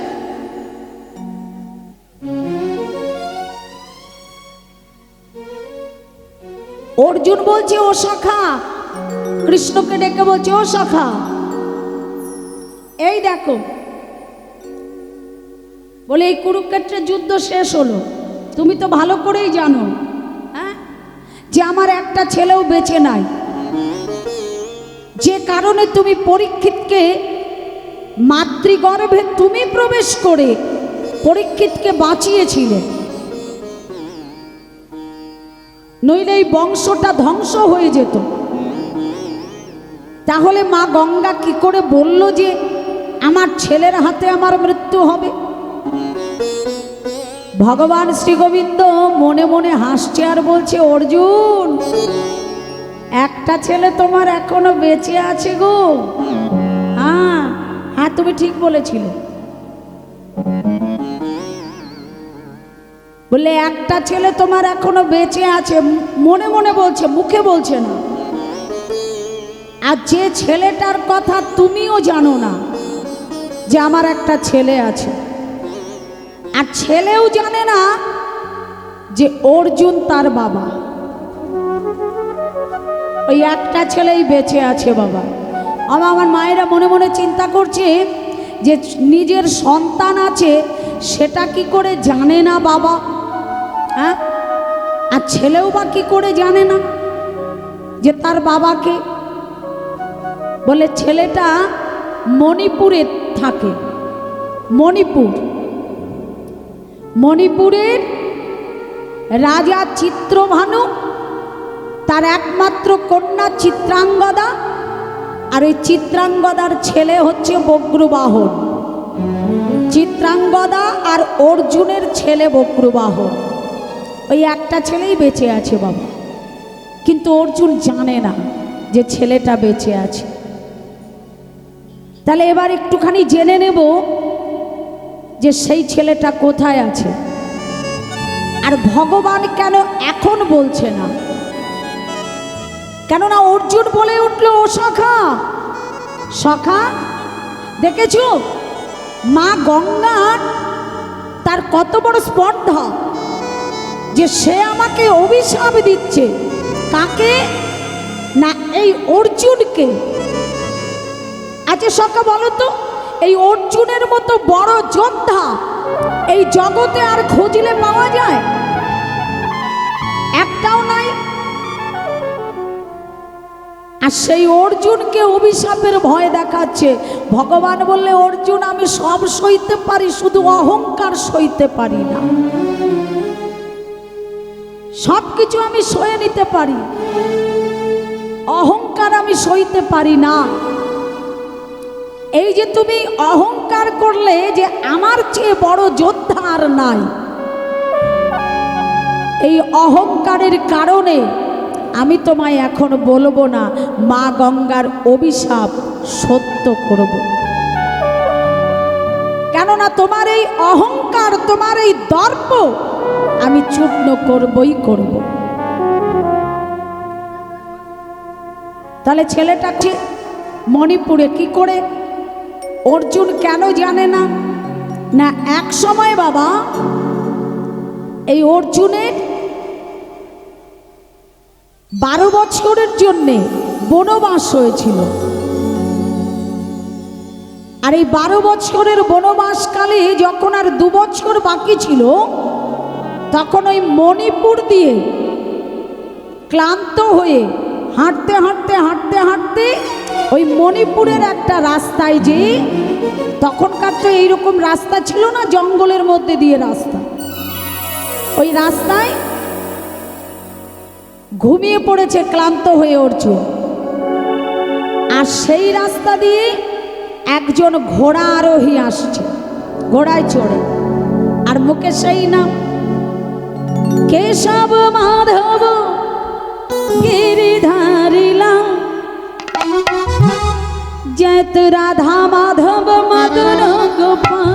অর্জুন বলছে ও সখা, কৃষ্ণকে ডেকে বলছে ও সখা, এই দেখো, বলে এই কুরুক্ষেত্রের যুদ্ধ শেষ হলো, তুমি তো ভালো করেই জানো হ্যাঁ যে আমার একটা ছেলেও বেঁচে নাই, যে কারণে তুমি পরীক্ষিতকে মাতৃগর্ভে তুমি প্রবেশ করে পরীক্ষিতকে বাঁচিয়েছিলে, নইলে এই বংশটা ধ্বংস হয়ে যেত। তাহলে মা গঙ্গা কি করে বলল যে আমার ছেলের হাতে আমার মৃত্যু হবে? ভগবান শ্রী গোবিন্দ মনে মনে হাসছে আর বলছে, অর্জুন একটা ছেলে তোমার এখনো বেঁচে আছে গো। হ্যাঁ হ্যাঁ, তুমি ঠিক বলেছিলে। বলে একটা ছেলে তোমার এখনো বেঁচে আছে, মনে মনে বলছে, মুখে বলছে না। আর যে ছেলেটার কথা তুমিও জানো না যে আমার একটা ছেলে আছে, আর ছেলেও জানে না যে অর্জুন তার বাবা, ওই একটা ছেলেই বেঁচে আছে বাবা। আমার মায়েরা মনে মনে চিন্তা করছে যে নিজের সন্তান আছে সেটা কি করে জানে না বাবা? হ্যাঁ, আর ছেলেও বা কি করে জানে না যে তার বাবাকে? বলে ছেলেটা মণিপুরে থাকে, মণিপুরের রাজা চিত্রভানু, তার একমাত্র কন্যা চিত্রাঙ্গদা, আর ওই চিত্রাঙ্গদার ছেলে হচ্ছে বগ্রবাহন। চিত্রাঙ্গদা আর অর্জুনের ছেলে বগ্রবাহন, ওই একটা ছেলেই বেঁচে আছে বাবা। কিন্তু অর্জুন জানে না। যে ছেলেটা বেঁচে আছে। তাহলে এবার একটুখানি জেনে নেব যে সেই ছেলেটা কোথায় আছে, আর ভগবান কেন এখন বলছে না। কেননা অর্জুন বলে উঠল, ও সখা, সখা দেখেছো মা গঙ্গার তার কত বড় স্পর্ধা, যে সে আমাকে অভিশাপ দিচ্ছে। কাকে? না এই অর্জুনকে। আচ্ছা সখা বলো তো, এই অর্জুনের মতো বড় যোদ্ধা এই জগতে আর খুঁজলে পাওয়া যায়? একটাও নাই। আর সেই অর্জুনকে অভিশাপের ভয় দেখাচ্ছে। ভগবান বললে, অর্জুন আমি সব সইতে পারি, শুধু অহংকার সইতে পারি না। সব কিছু আমি সয়ে নিতে পারি, অহংকার আমি সইতে পারি না। এই যে তুমি অহংকার করলে যে আমার চেয়ে বড় যোদ্ধা আর নাই, এই অহংকারের কারণে আমি তোমায় এখন বলবো না, মা গঙ্গার অভিশাপ সত্য করব। কেননা তোমার এই অহংকার, তোমার এই দর্প আমি চূর্ণ করবই করব। তাহলে ছেলেটাকে মণিপুরে কি করে? অর্জুন কেন জানে না? না এক সময় বাবা এই অর্জুনের 12 বছরের জন্যে বনবাস হয়েছিল। আর এই 12 বছরের বনবাসকালে যখন আর 2 বছর বাকি ছিল, তখন ওই মণিপুর দিয়ে ক্লান্ত হয়ে হাঁটতে হাঁটতে হাঁটতে হাঁটতে ওই মণিপুরের একটা রাস্তায়, যে তখনকার তো এইরকম রাস্তা ছিল না, জঙ্গলের মধ্যে দিয়ে রাস্তা, ওই রাস্তায় ঘুমিয়ে পড়েছে ক্লান্ত হয়ে অর্জুন। আর সেই রাস্তা দিয়ে একজন ঘোড়া আরোহী আসছে, ঘোড়ায় চড়ে, আর মুখে সেই নাম কেশব মাধব গিরিধারিলা, জয়ত রাধা মাধব মদন গোপাল।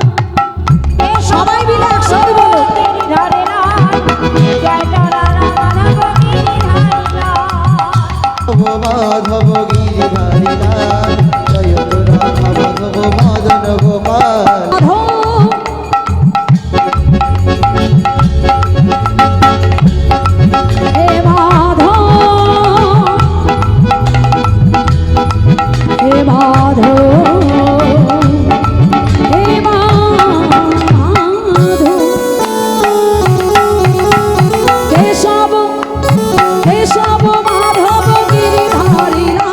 সবাই মিলে একসাথে বলো, মাধব গিরিধারিলাল, জয় রাধা মাধব মদন গোপাল। হে মাধব, হে মাধব, হে মাধব, কেশব কেশব মাধব গিরিধারিলা,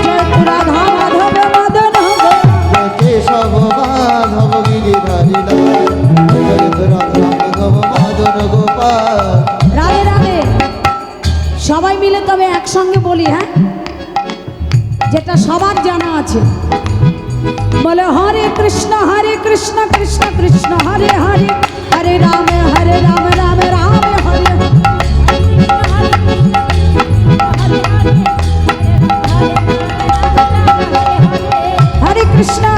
জয় রাধা মাধব মদন গোপাল। কেশব মাধব গিরিধারিলাল, জয় রাধা মাধব মদন গোপাল। রাধে রাধে। সবাই মিলে তবে একসঙ্গে বলি, হ্যাঁ, যেটা সবার জানা আছে। বলে হরে কৃষ্ণ কৃষ্ণ কৃষ্ণ হরে হরে, হরে রাম রাম রাম হরে হরে। हरे कृष्णा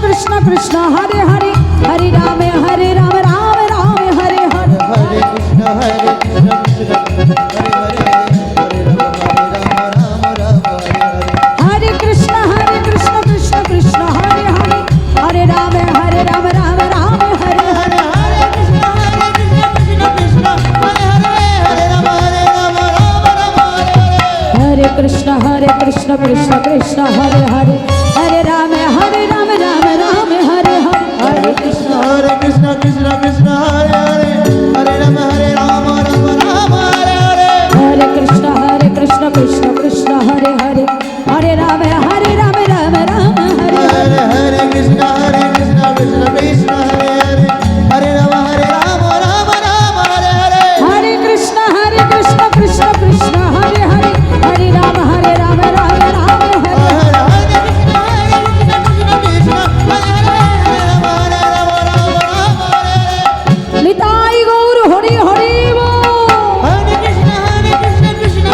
कृष्ण कृष्ण हरे हरे, हरे राम राम राम हरे हरे। हरे कृष्ण कृष्ण हरे हरे, हरे राम राम राम हरे हरे। हरे कृष्ण कृष्ण कृष्ण हरे हरे, हरे राम राम राम हरे हरे। हरे कृष्ण कृष्ण कृष्ण हरे हरे, हरे राम राम राम हरे हरे। हरे कृष्ण कृष्ण कृष्ण हरे हरे, हरे राम राम राम हरे हरे। हरे कृष्ण कृष्ण कृष्ण हरे हरे, हरे राम राम राम हरे हरे। हरे कृष्ण कृष्ण कृष्ण हरे हरे, हरे राम राम राम हरे हरे। हरे कृष्ण कृष्ण कृष्ण हरे हरे, हरे राम राम राम हरे हरे। हरे कृष्ण कृष्ण कृष्ण हरे हरे, हरे राम राम राम हरे हरे। निताई गौर हरि हरि बोल। हरे कृष्ण कृष्ण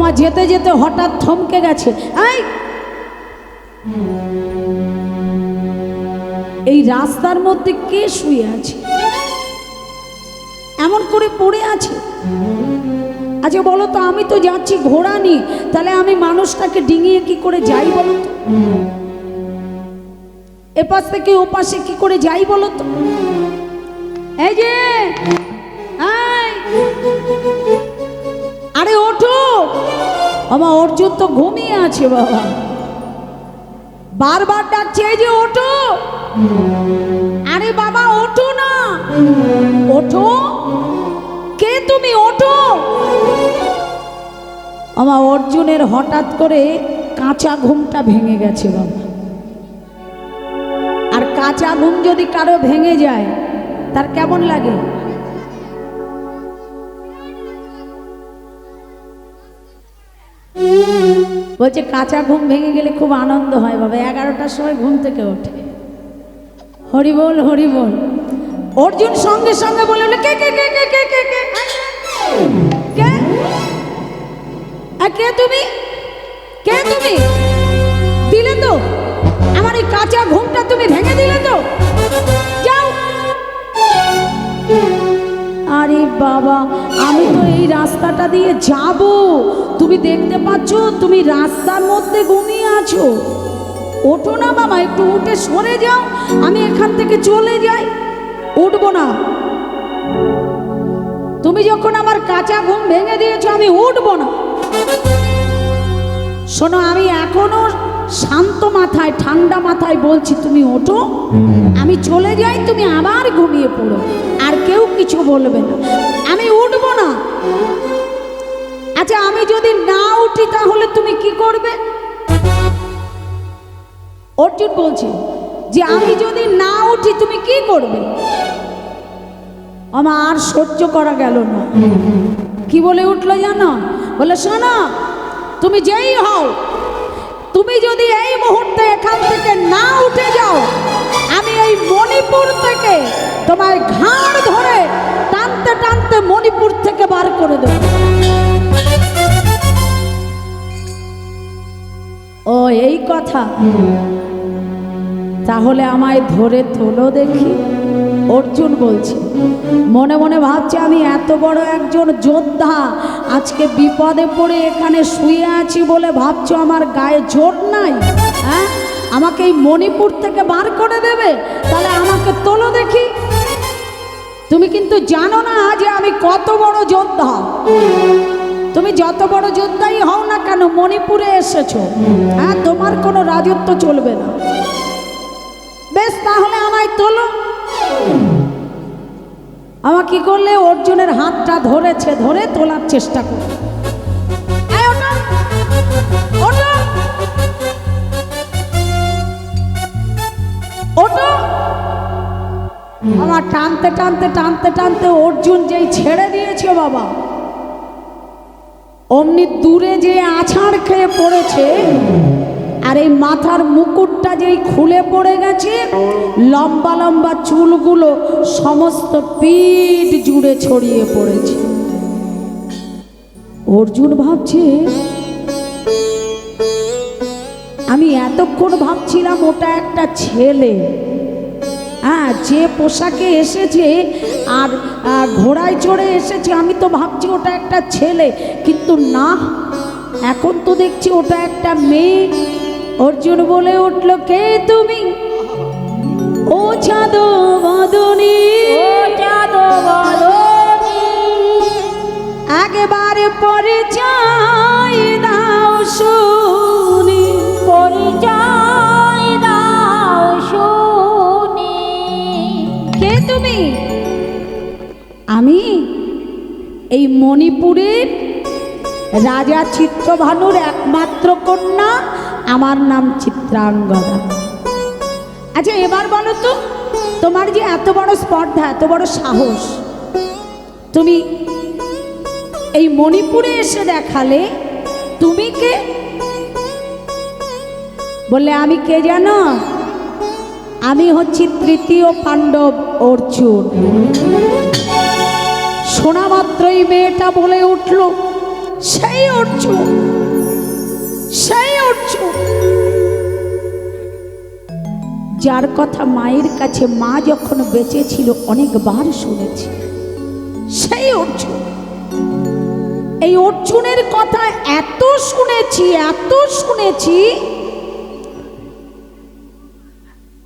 মা যেতে যেতে হঠাৎ থমকে গেছে। এই রাস্তার মধ্যে কে শুয়ে আছে, এমন করে পড়ে আছে? আচ্ছা বলো তো, আমি তো যাচ্ছি ঘোড়া নিয়ে, তাহলে আমি মানুষটাকে ডিঙিয়ে কি করে যাই বলো তো? এপাশ থেকে ওপাশে কি করে যাই বলো তো? এই যে আরে ওঠো, বাবা অর্জুন তো ঘুমিয়ে আছে বাবা, বারবার ডাকছে এই যে ওঠো। আরে বাবা ওঠো না, ওঠো, কে তুমি, ওঠো। আমার অর্জুনের হঠাৎ করে কাঁচা ঘুমটা ভেঙে গেছে বাবা। আর কাঁচা ঘুম যদি কারো ভেঙে যায় তার কেমন লাগে? বলছে কাঁচা ঘুম ভেঙে গেলে খুব আনন্দ হয় বাবা। 11টার সময় ঘুম থেকে ওঠে, হরি বল হরি বল। অর্জুন সঙ্গে সঙ্গে বলে কে কে কে কে কে কে কে কে কে তুমি, কে তুমি? দিলে তো আমার এই কাঁচা ঘুমটা তুমি ভেঙে দিলে তো, যাও। আরে বাবা আমি তো এই রাস্তাটা দিয়ে যাব, তুমি দেখতে পাচ্ছ তুমি রাস্তার মধ্যে ঘুমিয়ে আছো। ওঠো না বাবা, একটু উঠে সরে যাও, আমি এখান থেকে চলে যাই। উঠবো না, তুমি যখন আমার কাঁচা ঘুম ভেঙে দিয়েছো আমি উঠবো না। শোনো আমি এখনো শান্ত মাথায় ঠান্ডা মাথায় বলছি, তুমি ওঠো, আমি চলে যাই, তুমি আবার ঘুমিয়ে পড়ো, আর কেউ কিছু বলবে না, আমি উঠবো না। আচ্ছা আমি যদি না উঠি তাহলে তুমি কি করবে? অর্জুন বলছে যে আমি যদি না উঠি তুমি কি করবে? আমার আর সহ্য করা গেল না। কি বলে উঠলো জানো? বলে শোনো, তুমি যেই হও, তুমি যদি এই মুহূর্তে এখান থেকে না উঠে যাও, আমি এই মণিপুর থেকে তোমার ঘাড় ধরে টানতে টানতে মণিপুর থেকে বার করে দেব। ও এই কথা, তাহলে আমায় ধরে তোলো দেখি। অর্জুন বলছে, মনে মনে ভাবছে আমি এত বড় একজন যোদ্ধা, আজকে বিপদে পড়ে এখানে শুয়ে আছি বলে ভাবছো আমার গায়ে জোর নাই? হ্যাঁ, আমাকে এই মণিপুর থেকে বার করে দেবে? তাহলে আমাকে তোলো দেখি। তুমি কিন্তু জানো না যে আমি কত বড় যোদ্ধা। তুমি যত বড় যোদ্ধাই হও না কেন, মণিপুরে এসেছো, হ্যাঁ তোমার কোনো রাজত্ব চলবে না। বেশ তাহলে আমায় তোলো। আমার কি করলে অর্জুনের হাতটা ধরেছে, ধরে তোলার চেষ্টা করে। ওটো, আমার টানতে টানতে টানতে টানতে অর্জুন যেই ছেড়ে দিয়েছে বাবা, অমনি দূরে যে আছাড় খেয়ে পড়েছে, আর এই মাথার মুকুটটা যেই খুলে পড়ে গেছে, লম্বা লম্বা চুলগুলো সমস্ত পিঠ জুড়ে ছড়িয়ে পড়েছে। অর্জুন ভাবছে, আমি এতক্ষণ ভাবছিলাম ওটা একটা ছেলে, হ্যাঁ যে পোশাকে এসেছে আর ঘোড়ায় চড়ে এসেছে, আমি তো ভাবছি ওটা একটা ছেলে, কিন্তু না, এখন তো দেখছি ওটা একটা মেয়ে। অর্জুন বলে উঠল, কে তুমি? ও চাঁদ বদনী, ও চাঁদ বদনী, একেবারে পরিচয় দাও শুনি, পরিচয় দাও শুনি। কে তুমি? আমি এই মণিপুরের রাজা চিত্রভানুর একমাত্র কন্যা, আমার নাম চিত্রাঙ্গদা। আচ্ছা এবার বলো তো, তোমার যে এত বড় স্পর্ধা, এত বড় সাহস, তুমি এই মণিপুরে এসে দেখালে, তুমি কে? বললে আমি কে জানো? আমি হচ্ছি তৃতীয় পাণ্ডব অর্জুন। শোনা মাত্রই মেয়েটা বলে উঠল, সেই অর্জুন, সেই অর্জুন যার কথা মায়ের কাছে মা যখন বেঁচে ছিল অনেকবার শুনেছি। সেই অর্জুন, এই অর্জুনের কথা এত শুনেছি, এত শুনেছি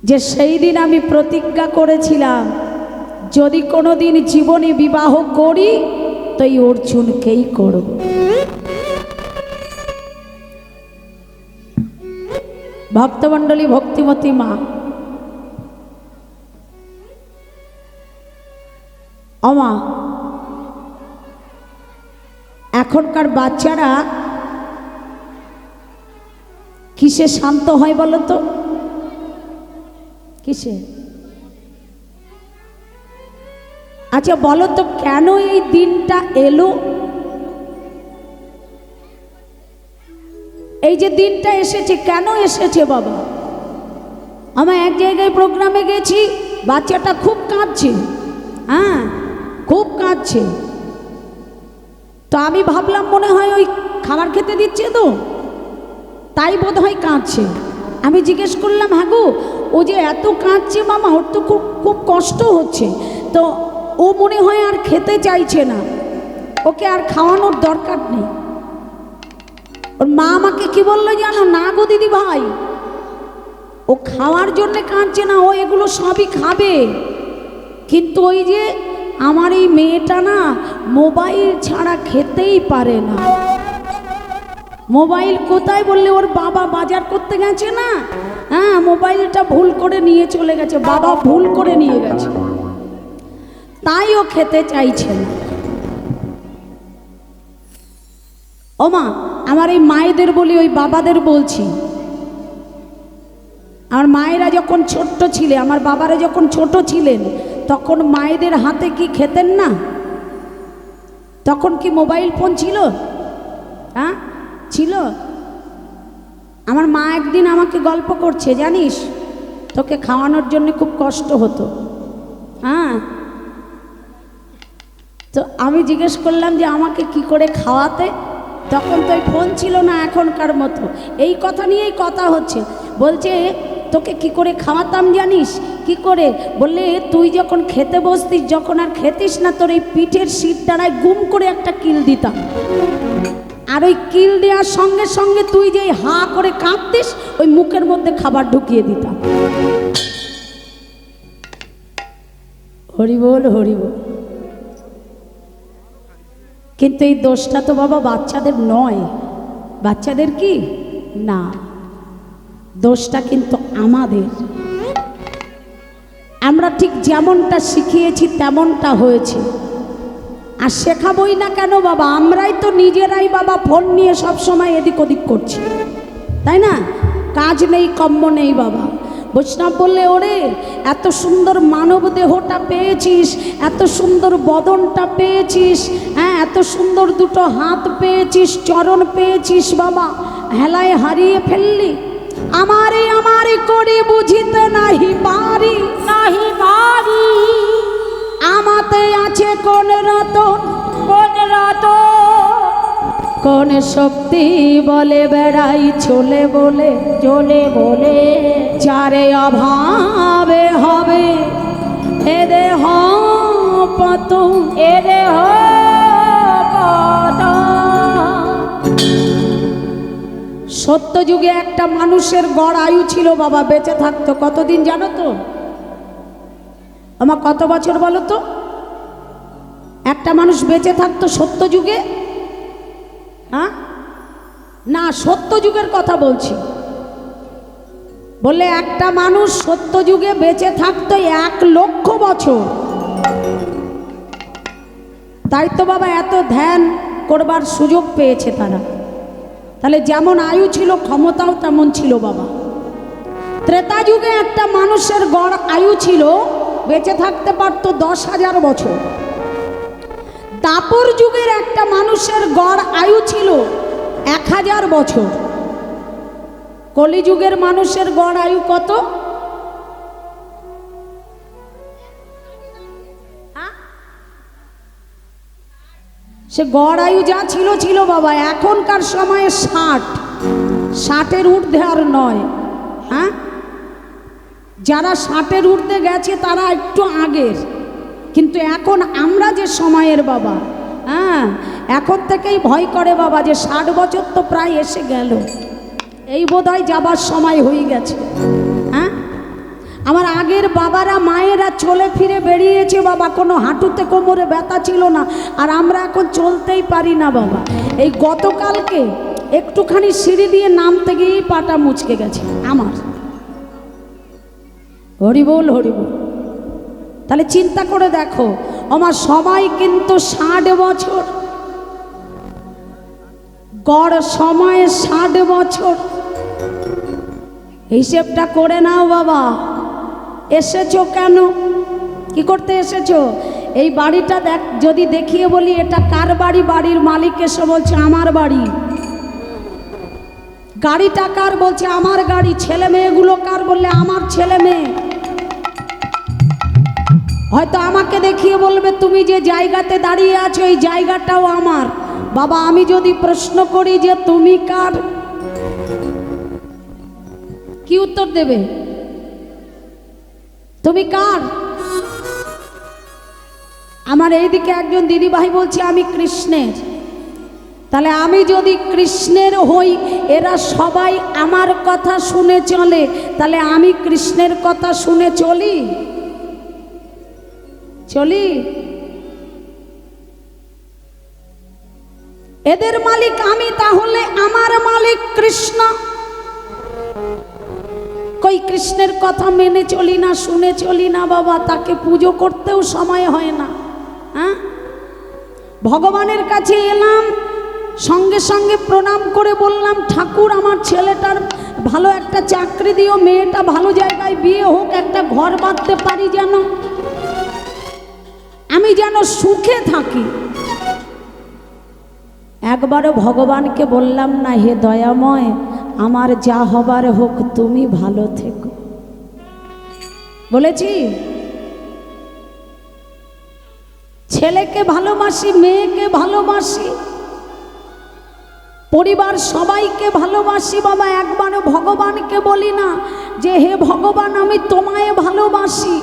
যে সেই দিন আমি প্রতিজ্ঞা করেছিলাম যদি কোনোদিন জীবনে বিবাহ করি তো এই অর্জুনকেই করব। ভক্তমণ্ডলী, ভক্তিমতী মা, অমা, এখনকার বাচ্চারা কিসে শান্ত হয় বলো তো? কিসে? আচ্ছা বলো তো কেন এই দিনটা এলো? এই যে দিনটা এসেছে কেন এসেছে বাবা? আমার এক জায়গায় প্রোগ্রামে গেছি, বাচ্চাটা খুব কাঁদছে, হ্যাঁ খুব কাঁদছে। তো আমি ভাবলাম মনে হয় ওই খাবার খেতে দিচ্ছে তো, তাই বোধ হয় কাঁদছে। আমি জিজ্ঞেস করলাম, হ্যাঁ গো ও যে এত কাঁদছে মামা, ওর তো খুব খুব কষ্ট হচ্ছে, তো ও মনে হয় আর খেতে চাইছে না, ওকে আর খাওয়ানোর দরকার নেই। ওর মা আমাকে কি বললো জানো? না গো দিদি ভাই, ও খাওয়ার জন্য কাঁদছে না, ও এগুলো সবই খাবে, কিন্তু ওই যে আমার এই মেয়েটা না মোবাইল ছাড়া খেতেই পারে না। মোবাইল কোথায় বললে ওর বাবা বাজার করতে গেছে না, হ্যাঁ মোবাইলটা ভুল করে নিয়ে চলে গেছে, বাবা ভুল করে নিয়ে গেছে, তাই ও খেতে চাইছে না। ও মা, আমার এই মায়েদের বলি, ওই বাবাদের বলছি, আমার মায়েরা যখন ছোট্ট ছিলে, আমার বাবারা যখন ছোট ছিলেন, তখন মায়েদের হাতে কি খেতেন না? তখন কি মোবাইল ফোন ছিল? হ্যাঁ ছিল। আমার মা একদিন আমাকে গল্প করছে, জানিস তোকে খাওয়ানোর জন্য খুব কষ্ট হতো, হ্যাঁ। তো আমি জিজ্ঞেস করলাম যে আমাকে কি করে খাওয়াতে, তখন তো ওই ফোন ছিল না এখনকার মতো। এই কথা নিয়েই কথা হচ্ছে, বলছে তোকে কি করে খাওয়াতাম জানিস? কি করে বললে, তুই যখন খেতে বসতিস, যখন আর খেতিস না, তোর এই পিঠের সিট দ্বারায় গুম করে একটা কিল দিতাম, আর ওই কিল দেওয়ার সঙ্গে সঙ্গে তুই যে হা করে কাঁদতিস, ওই মুখের মধ্যে খাবার ঢুকিয়ে দিতাম। হরি বল, হরি বল। কিন্তু এই দোষটা তো বাবা বাচ্চাদের নয়। বাচ্চাদের কি না, দোষটা কিন্তু আমাদের। আমরা ঠিক যেমনটা শিখিয়েছি তেমনটা হয়েছে, আর শেখাবই না কেন বাবা? আমরাই তো নিজেরাই বাবা ফোন নিয়ে সব সময় এদিক ওদিক করছি, তাই না? কাজ নেই, কম্ম নেই বাবা। বৈষ্ণব বললে, ওরে এত সুন্দর মানব দেহটা পেয়েছিস, এত সুন্দর বদনটা পেয়েছিস, হ্যাঁ এত সুন্দর দুটো হাত পেয়েছিস, চরণ পেয়েছিস বাবা, হেলায় হারিয়ে ফেললি। আমারে আমারে করে বুঝিতে নাহি পারি, নাহি পারি, আমাতে আছে কোন রতন, কোন রতন, কোন শক্তি বলে বেড়াই চলে বলে, চলে বলে, যারে অভাবে হবে এ দেহ পতন, এ দেহ পতন। সত্য যুগে একটা মানুষের গড় আয়ু ছিল বাবা, বেঁচে থাকতো কতদিন জানো তো? আমার কত বছর বলো তো? একটা মানুষ বেঁচে থাকতো সত্য যুগে, হ্যাঁ না সত্য যুগের কথা বলছি, বললে একটা মানুষ সত্য যুগে বেঁচে থাকতো 1,00,000 বছর। তাই তো বাবা এত ধ্যান করবার সুযোগ পেয়েছে তারা। তাহলে যেমন আয়ু ছিল ক্ষমতাও তেমন ছিল বাবা। ত্রেতা যুগে একটা মানুষের গড় আয়ু ছিল, বেঁচে থাকতে পারতো 10,000 বছর। দাপর যুগের একটা মানুষের গড় আয়ু ছিল 1,000 বছর। কলিযুগের মানুষের গড় আয়ু কত? সে গড় আয়ু যা ছিল ছিল বাবা, এখনকার সময়ে 60-60-এর ঊর্ধ্বে আর নয়। হ্যাঁ, যারা 60-এর ঊর্ধ্বে গেছে তারা একটু আগের, কিন্তু এখন আমরা যে সময়ের বাবা, হ্যাঁ, এখন থেকেই ভয় করে বাবা যে 60 বছর তো প্রায় এসে গেল, এই বোধহয় যাবার সময় হয়ে গেছে। হ্যাঁ, আমার আগের বাবারা মায়েরা চলে ফিরে বেরিয়েছে বাবা, কোনো হাঁটুতে কোমরে ব্যথা ছিল না, আর আমরা এখন চলতেই পারি না বাবা। এই গতকালকে একটুখানি সিঁড়ি দিয়ে নামতে গিয়েই পাটা মুচকে গেছে আমার। হরিবোল হরিবোল। তাহলে চিন্তা করে দেখো, আমার সবাই কিন্তু 60 বছর, গড় সময়ে 60 বছর। হিসেবটা করে নাও বাবা। এসেছো কেন, কি করতে এসেছো? এই বাড়িটা দেখ, যদি দেখিয়ে বলি এটা কার বাড়ি, বাড়ির মালিক এসে বলছে আমার বাড়ি। গাড়িটা কার, বলছে আমার গাড়ি। ছেলে মেয়েগুলো কার, বললে আমার ছেলে মেয়ে। হয়তো আমাকে দেখিয়ে বলবে তুমি যে জায়গাতে দাঁড়িয়ে আছো এই জায়গাটাও আমার। বাবা আমি যদি প্রশ্ন করি যে তুমি কার, কি উত্তর দেবে? তুমি কার? আমার এইদিকে একজন দিদিভাই বলছে আমি কৃষ্ণের। তাহলে আমি যদি কৃষ্ণের হই, এরা সবাই আমার কথা শুনে চলে, তাহলে আমি কৃষ্ণের কথা শুনে চলি? চলি? এদের মালিক আমি, তাহলে আমার মালিক কৃষ্ণ। কই কৃষ্ণের কথা মেনে চলি না, শুনে চলি না বাবা, তাকে পুজো করতেও সময় হয় না। হ্যাঁ, ভগবানের কাছে এলাম, সঙ্গে সঙ্গে প্রণাম করে বললাম ঠাকুর আমার ছেলেটার ভালো একটা চাকরি দিও, মেয়েটা ভালো জায়গায় বিয়ে হোক, একটা ঘর বাঁধতে পারি, যেন আমি যেন সুখে থাকি। একবারও ভগবানকে বললাম না হে দয়াময় আমার যা হবার হোক তুমি ভালো থেকো? বলেছি? ছেলেকে ভালোবাসি, মেয়েকে ভালোবাসি, পরিবার সবাইকে ভালোবাসি বাবা। একবারও ভগবানকে বলি না যে হে ভগবান আমি তোমায় ভালোবাসি।